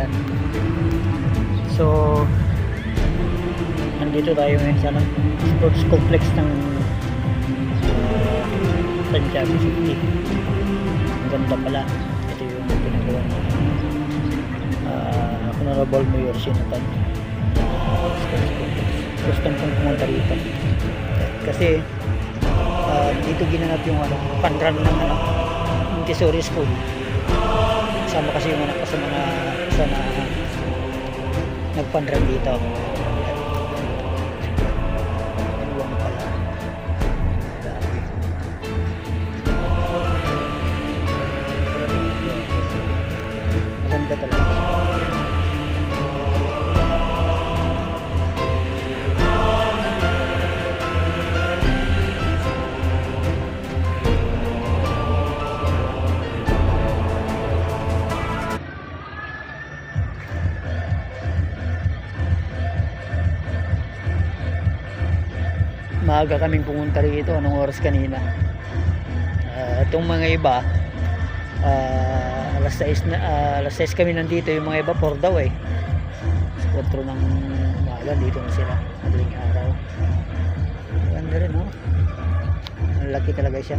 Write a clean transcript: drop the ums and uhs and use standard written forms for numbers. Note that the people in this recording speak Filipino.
Ayan. So nandito tayo ngayon sa sports complex ng Santiago City. Ang ganda pala. Ito yung pinagawa ng Honorable Mayor Sinatan. Sports complex. First time kong pumunta rito kasi dito ginanap yung pan-run ng Montessori School. Kasama kasi yung anak ko sa mga na nagpan-run dito. Iwan pala. Maganda talaga. Maaga kaming pumunta rito. Anong oras kanina? Itong mga iba alas 6 kami nandito. Yung mga iba 4 daw eh. 4 ng umaga dito na sila. Madaling araw. Ganda rin, no? Ang laki talaga siya.